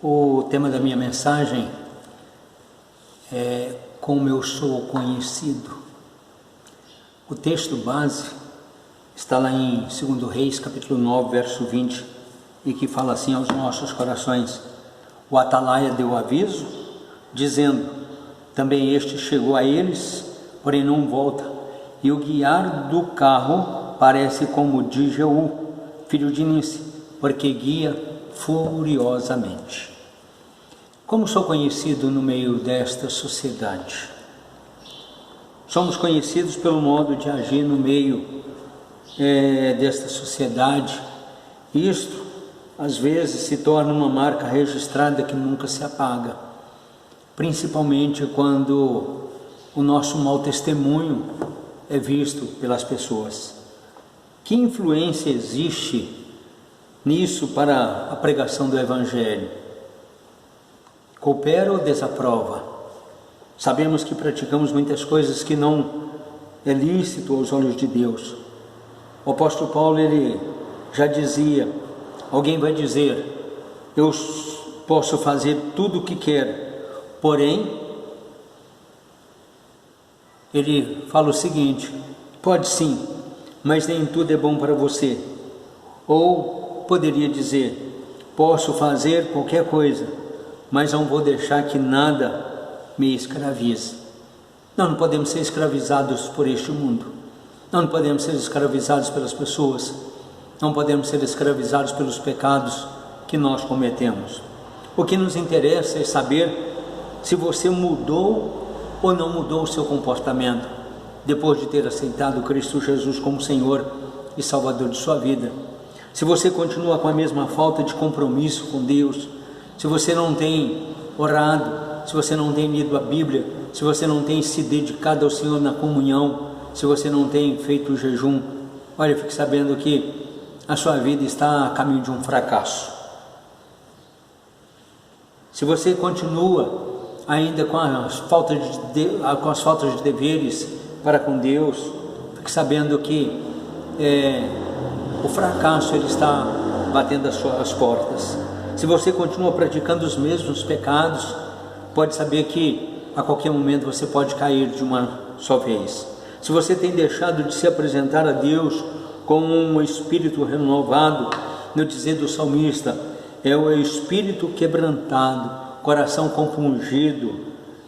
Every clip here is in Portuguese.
O tema da minha mensagem é como eu sou conhecido. O texto base está lá em 2 Reis, capítulo 9, verso 20, e que fala assim aos nossos corações: o atalaia deu aviso, dizendo, também este chegou a eles, porém não volta, e o guiar do carro parece como de Jeú, filho de Nice, porque guia furiosamente. Como sou conhecido no meio desta sociedade? Somos conhecidos pelo modo de agir no meio desta sociedade. Isto, às vezes, se torna uma marca registrada que nunca se apaga, principalmente quando o nosso mau testemunho é visto pelas pessoas. Que influência existe nisso para a pregação do Evangelho? Coopera ou desaprova? Sabemos que praticamos muitas coisas que não é lícito aos olhos de Deus. O apóstolo Paulo, ele já dizia, alguém vai dizer, eu posso fazer tudo o que quero, porém, ele fala o seguinte, pode sim, mas nem tudo é bom para você. Ou poderia dizer, posso fazer qualquer coisa, mas não vou deixar que nada me escravize. Nós não podemos ser escravizados por este mundo. Nós não podemos ser escravizados pelas pessoas. Não podemos ser escravizados pelos pecados que nós cometemos. O que nos interessa é saber se você mudou ou não mudou o seu comportamento depois de ter aceitado Cristo Jesus como Senhor e Salvador de sua vida. Se você continua com a mesma falta de compromisso com Deus, se você não tem orado, se você não tem lido a Bíblia, se você não tem se dedicado ao Senhor na comunhão, se você não tem feito o jejum, olha, fique sabendo que a sua vida está a caminho de um fracasso. Se você continua ainda com as faltas de deveres para com Deus, fique sabendo que o fracasso ele está batendo as suas portas. Se você continua praticando os mesmos pecados, pode saber que a qualquer momento você pode cair de uma só vez. Se você tem deixado de se apresentar a Deus com um espírito renovado, no dizer do salmista, é o espírito quebrantado, coração compungido,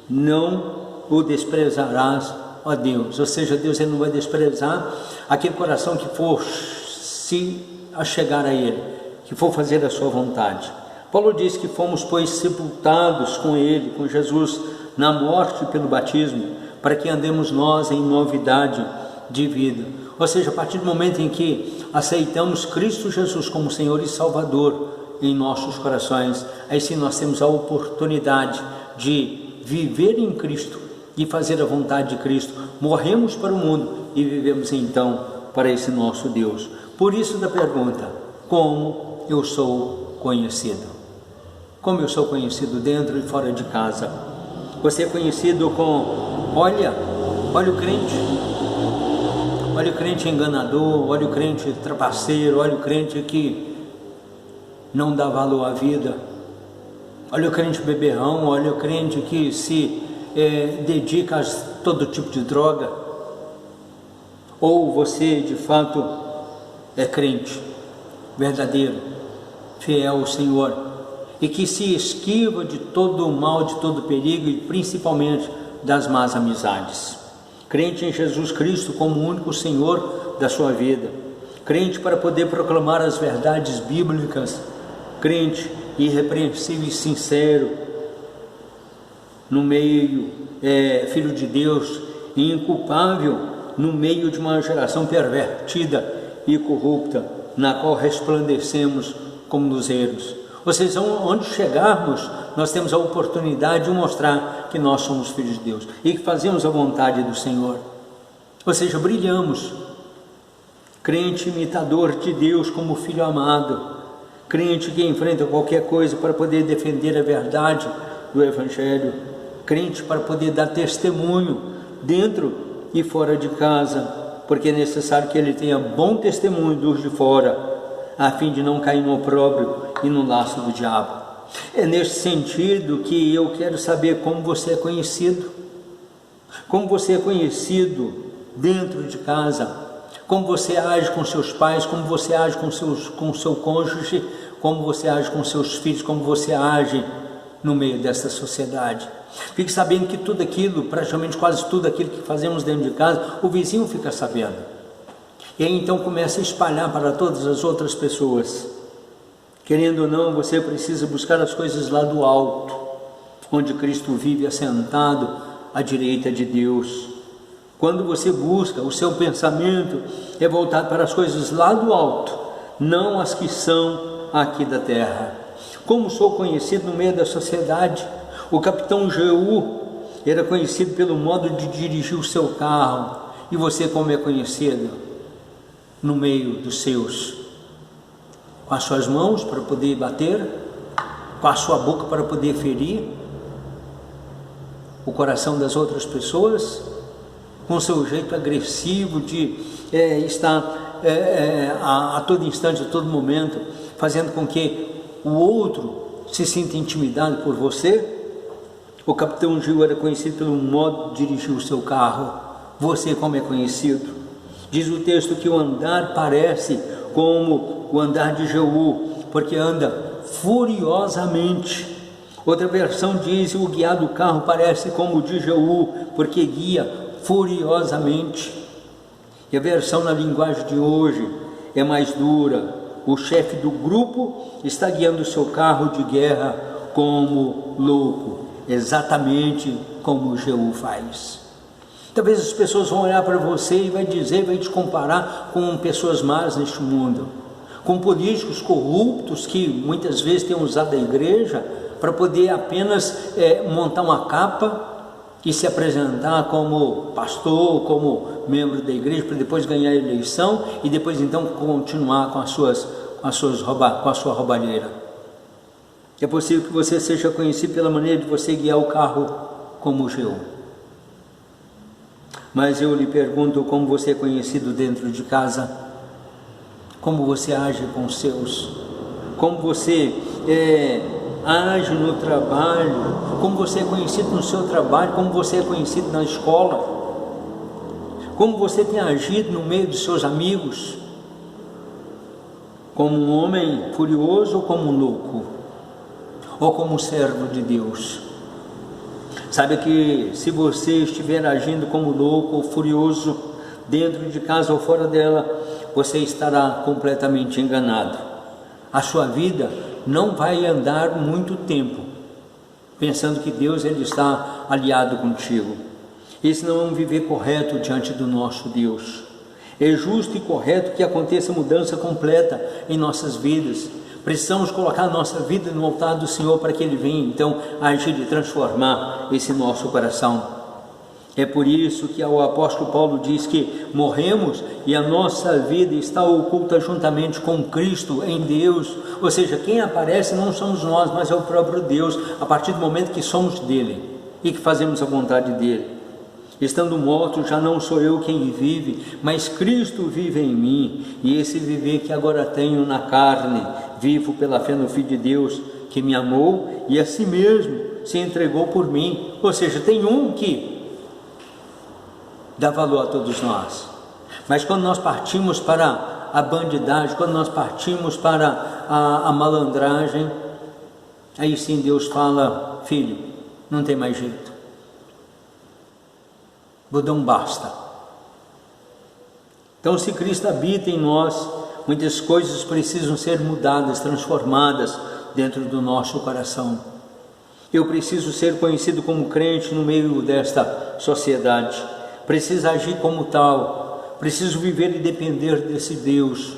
não o desprezarás, ó Deus. Ou seja, Deus ele não vai desprezar aquele coração que for se achegar a Ele, que for fazer a sua vontade. Paulo diz que fomos, pois, sepultados com Ele, com Jesus, na morte pelo batismo, para que andemos nós em novidade de vida. Ou seja, a partir do momento em que aceitamos Cristo Jesus como Senhor e Salvador em nossos corações, aí sim nós temos a oportunidade de viver em Cristo e fazer a vontade de Cristo. Morremos para o mundo e vivemos então para esse nosso Deus. Por isso da pergunta, como eu sou conhecido? Como eu sou conhecido dentro e fora de casa? Você é conhecido com, olha o crente. Olha o crente enganador, olha o crente trapaceiro, olha o crente que não dá valor à vida. Olha o crente beberrão, olha o crente que se dedica a todo tipo de droga. Ou você de fato é crente, verdadeiro, fiel ao Senhor, e que se esquiva de todo o mal, de todo o perigo e principalmente das más amizades. Crente em Jesus Cristo como o único Senhor da sua vida. Crente para poder proclamar as verdades bíblicas. Crente irrepreensível e sincero no meio, filho de Deus, e inculpável no meio de uma geração pervertida e corrupta, na qual resplandecemos como luzeiros. Ou seja, onde chegarmos, nós temos a oportunidade de mostrar que nós somos filhos de Deus e que fazemos a vontade do Senhor. Ou seja, brilhamos. Crente imitador de Deus como filho amado. Crente que enfrenta qualquer coisa para poder defender a verdade do Evangelho. Crente para poder dar testemunho dentro e fora de casa, porque é necessário que ele tenha bom testemunho dos de fora, a fim de não cair no opróbrio e no laço do diabo. É nesse sentido que eu quero saber como você é conhecido. Como você é conhecido dentro de casa. Como você age com seus pais, como você age com seu cônjuge, como você age com seus filhos, como você age no meio dessa sociedade. Fique sabendo que tudo aquilo, praticamente quase tudo aquilo que fazemos dentro de casa, o vizinho fica sabendo. E aí então começa a espalhar para todas as outras pessoas. Querendo ou não, você precisa buscar as coisas lá do alto, onde Cristo vive assentado à direita de Deus. Quando você busca, o seu pensamento é voltado para as coisas lá do alto, não as que são aqui da terra. Como sou conhecido no meio da sociedade? O capitão Jeú era conhecido pelo modo de dirigir o seu carro. E você como é conhecido? No meio dos seus. Com as suas mãos para poder bater, com a sua boca para poder ferir o coração das outras pessoas, com o seu jeito agressivo de estar a todo instante, a todo momento, fazendo com que o outro se sinta intimidado por você. O capitão Gil era conhecido pelo modo de dirigir o seu carro. Você como é conhecido? Diz o texto que o andar parece como o andar de Jeú, porque anda furiosamente. Outra versão diz: o guiar do carro parece como o de Jeú, porque guia furiosamente. E a versão na linguagem de hoje é mais dura: o chefe do grupo está guiando o seu carro de guerra como louco, exatamente como o Jeú faz. Talvez as pessoas vão olhar para você e vai te comparar com pessoas más neste mundo, com políticos corruptos que muitas vezes têm usado a igreja para poder apenas montar uma capa e se apresentar como pastor, como membro da igreja, para depois ganhar a eleição e depois então continuar com a sua roubalheira. É possível que você seja conhecido pela maneira de você guiar o carro como o Jeú. Mas eu lhe pergunto, como você é conhecido dentro de casa? Como você age com os seus? Como você age no trabalho? Como você é conhecido no seu trabalho? Como você é conhecido na escola? Como você tem agido no meio dos seus amigos? Como um homem furioso ou como um louco? Ou como um servo de Deus? Sabe que se você estiver agindo como louco ou furioso, dentro de casa ou fora dela, você estará completamente enganado. A sua vida não vai andar muito tempo pensando que Deus ele está aliado contigo. Esse não é um viver correto diante do nosso Deus. É justo e correto que aconteça mudança completa em nossas vidas. Precisamos colocar a nossa vida no altar do Senhor para que Ele venha então agir e transformar esse nosso coração. É por isso que o apóstolo Paulo diz que morremos e a nossa vida está oculta juntamente com Cristo em Deus. Ou seja, quem aparece não somos nós, mas é o próprio Deus, a partir do momento que somos dele e que fazemos a vontade dele. Estando morto, já não sou eu quem vive, mas Cristo vive em mim, e esse viver que agora tenho na carne, vivo pela fé no Filho de Deus, que me amou e a si mesmo se entregou por mim. Ou seja, tem um que dá valor a todos nós. Mas quando nós partimos para a bandidagem, quando nós partimos para a malandragem, aí sim Deus fala: filho, não tem mais jeito. Vou dar um basta. Então, se Cristo habita em nós, muitas coisas precisam ser mudadas, transformadas dentro do nosso coração. Eu preciso ser conhecido como crente no meio desta sociedade. Preciso agir como tal. Preciso viver e depender desse Deus.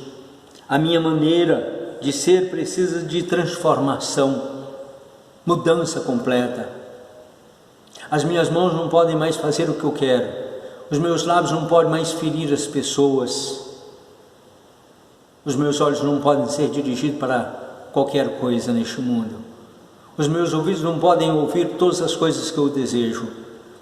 A minha maneira de ser precisa de transformação, mudança completa. As minhas mãos não podem mais fazer o que eu quero. Os meus lábios não podem mais ferir as pessoas. Os meus olhos não podem ser dirigidos para qualquer coisa neste mundo. Os meus ouvidos não podem ouvir todas as coisas que eu desejo.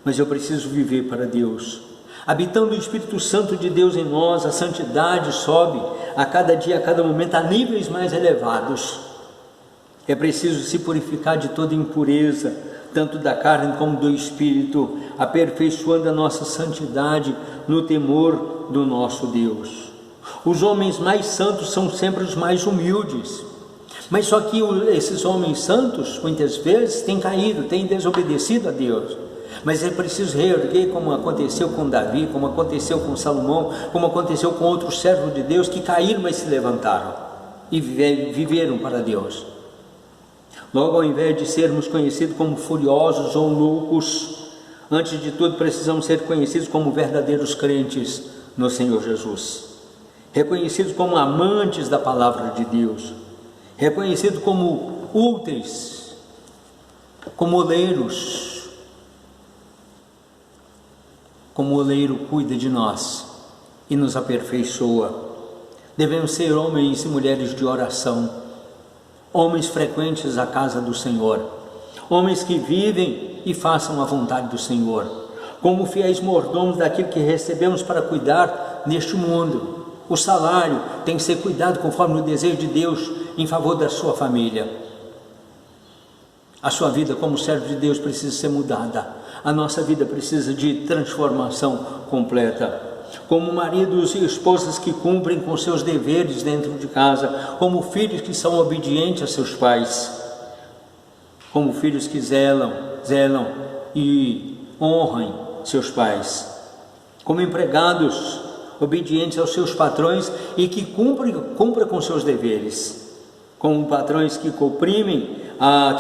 Mas eu preciso viver para Deus. Habitando o Espírito Santo de Deus em nós, a santidade sobe a cada dia, a cada momento, a níveis mais elevados. É preciso se purificar de toda impureza, tanto da carne como do espírito, aperfeiçoando a nossa santidade no temor do nosso Deus. Os homens mais santos são sempre os mais humildes, mas só que esses homens santos, muitas vezes, têm caído, têm desobedecido a Deus. Mas é preciso reerguer, como aconteceu com Davi, como aconteceu com Salomão, como aconteceu com outros servos de Deus que caíram, mas se levantaram e viveram para Deus. Logo, ao invés de sermos conhecidos como furiosos ou loucos, antes de tudo precisamos ser conhecidos como verdadeiros crentes no Senhor Jesus, reconhecidos como amantes da palavra de Deus, reconhecidos como úteis, como oleiros. Como o oleiro cuida de nós e nos aperfeiçoa. Devemos ser homens e mulheres de oração, homens frequentes à casa do Senhor, homens que vivem e façam a vontade do Senhor, como fiéis mordomos daquilo que recebemos para cuidar neste mundo. O salário tem que ser cuidado conforme o desejo de Deus em favor da sua família. A sua vida como servo de Deus precisa ser mudada. A nossa vida precisa de transformação completa. Como maridos e esposas que cumprem com seus deveres dentro de casa, como filhos que são obedientes a seus pais, como filhos que zelam e honram seus pais, como empregados obedientes aos seus patrões e que cumprem com seus deveres, como patrões que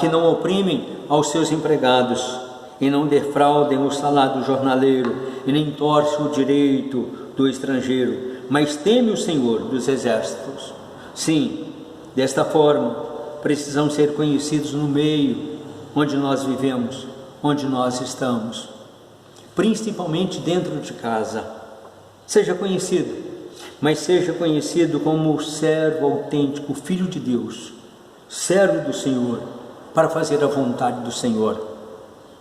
que não oprimem aos seus empregados, e não defraudem o salário do jornaleiro, e nem torcem o direito do estrangeiro, mas teme o Senhor dos exércitos. Sim, desta forma, precisamos ser conhecidos no meio onde nós vivemos, onde nós estamos, principalmente dentro de casa. Seja conhecido, mas seja conhecido como servo autêntico, filho de Deus, servo do Senhor, para fazer a vontade do Senhor.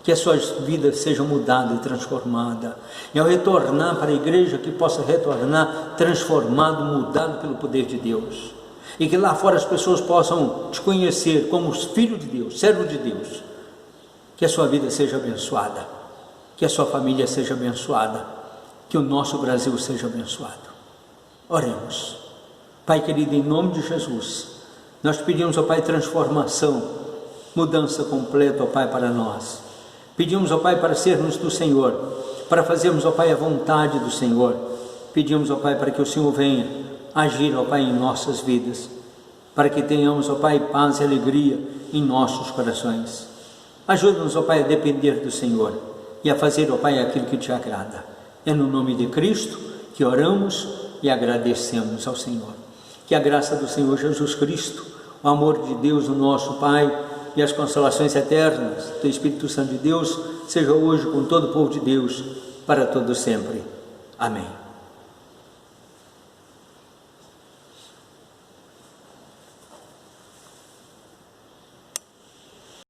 Que a sua vida seja mudada e transformada, e ao retornar para a igreja, que possa retornar transformado, mudado pelo poder de Deus, e que lá fora as pessoas possam te conhecer como filho de Deus, servo de Deus. Que a sua vida seja abençoada, que a sua família seja abençoada, que o nosso Brasil seja abençoado. Oremos. Pai querido, em nome de Jesus, nós pedimos, ó Pai, transformação, mudança completa, ó Pai, para nós. Pedimos, ó Pai, para sermos do Senhor, para fazermos, ó Pai, a vontade do Senhor. Pedimos, ó Pai, para que o Senhor venha agir, ó Pai, em nossas vidas, para que tenhamos, ó Pai, paz e alegria em nossos corações. Ajuda-nos, ó Pai, a depender do Senhor e a fazer, ó Pai, aquilo que te agrada. É no nome de Cristo que oramos e agradecemos ao Senhor. Que a graça do Senhor Jesus Cristo, o amor de Deus, o nosso Pai, e as consolações eternas do Espírito Santo de Deus seja hoje com todo o povo de Deus, para todo sempre. Amém.